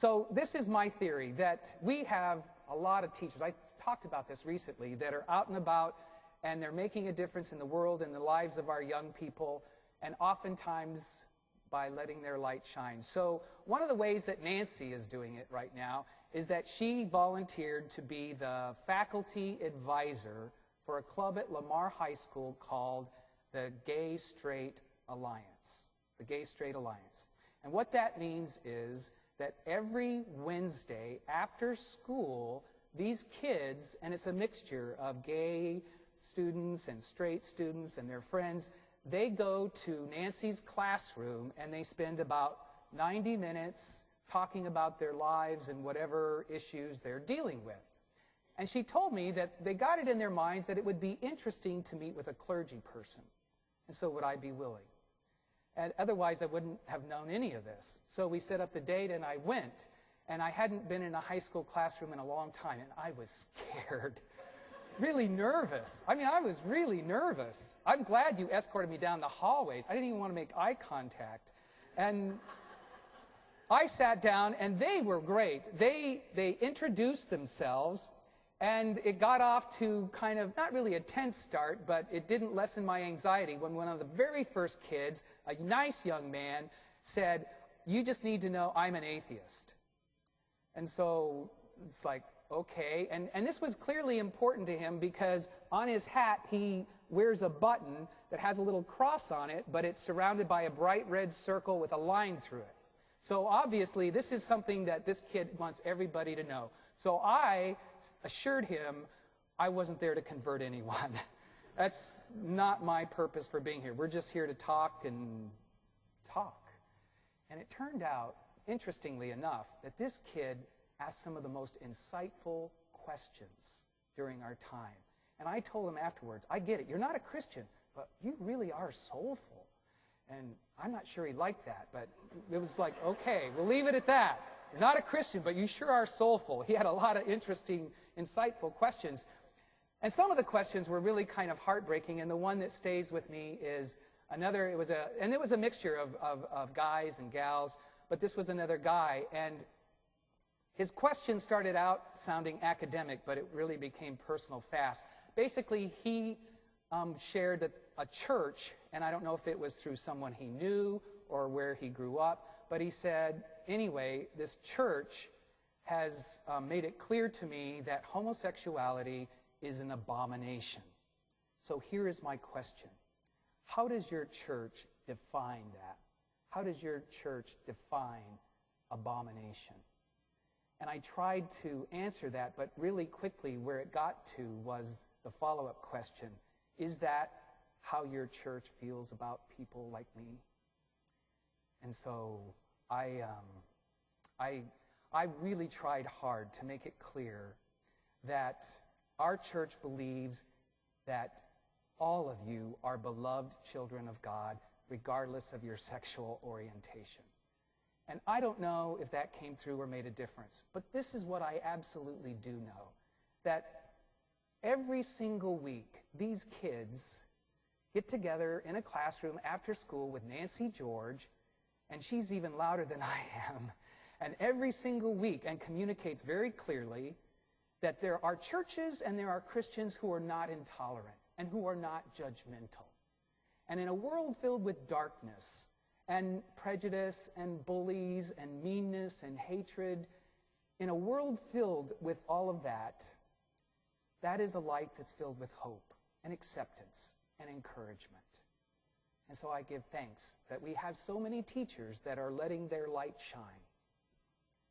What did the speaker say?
So this is my theory, that we have a lot of teachers, I talked about this recently, that are out and about and they're making a difference in the world and the lives of our young people, and oftentimes by letting their light shine. So one of the ways that Nancy is doing it right now is that she volunteered to be the faculty advisor for a club at Lamar High School called the Gay Straight Alliance. The Gay Straight Alliance. And what that means is that every Wednesday after school, these kids, and it's a mixture of gay students and straight students and their friends, they go to Nancy's classroom and they spend about 90 minutes talking about their lives and whatever issues they're dealing with. And she told me that they got it in their minds that it would be interesting to meet with a clergy person. And so would I be willing? And otherwise, I wouldn't have known any of this. So we set up the date, and I went. And I hadn't been in a high school classroom in a long time, and I was scared. Really nervous. I mean, I was really nervous. I'm glad you escorted me down the hallways. I didn't even want to make eye contact. And I sat down, and they were great. They introduced themselves, and it got off to kind of, not really a tense start, but it didn't lessen my anxiety when one of the very first kids, a nice young man, said, "You just need to know I'm an atheist." And so it's like, okay. And this was clearly important to him because on his hat he wears a button that has a little cross on it, but it's surrounded by a bright red circle with a line through it. So obviously this is something that this kid wants everybody to know. So I assured him I wasn't there to convert anyone. That's not my purpose for being here. We're just here to talk and talk. And it turned out, interestingly enough, that this kid asked some of the most insightful questions during our time. And I told him afterwards, I get it, you're not a Christian, but you really are soulful. And I'm not sure he liked that, but it was like, okay, we'll leave it at that. You're not a Christian, but you sure are soulful. He had a lot of interesting, insightful questions. And some of the questions were really kind of heartbreaking, and the one that stays with me is another, it was a mixture of guys and gals, but this was another guy, and his question started out sounding academic, but it really became personal fast. Basically, he shared that a church, and I don't know if it was through someone he knew or where he grew up, but he said, anyway, this church has made it clear to me that homosexuality is an abomination. So here is my question. How does your church define that? How does your church define abomination? And I tried to answer that, but really quickly where it got to was the follow-up question. Is that how your church feels about people like me? And so I really tried hard to make it clear that our church believes that all of you are beloved children of God, regardless of your sexual orientation. And I don't know if that came through or made a difference, but this is what I absolutely do know, that every single week, these kids get together in a classroom after school with Nancy George, and she's even louder than I am, and every single week, and communicates very clearly that there are churches and there are Christians who are not intolerant and who are not judgmental. And in a world filled with darkness and prejudice and bullies and meanness and hatred, in a world filled with all of that, that is a light that's filled with hope and acceptance and encouragement. And so I give thanks that we have so many teachers that are letting their light shine.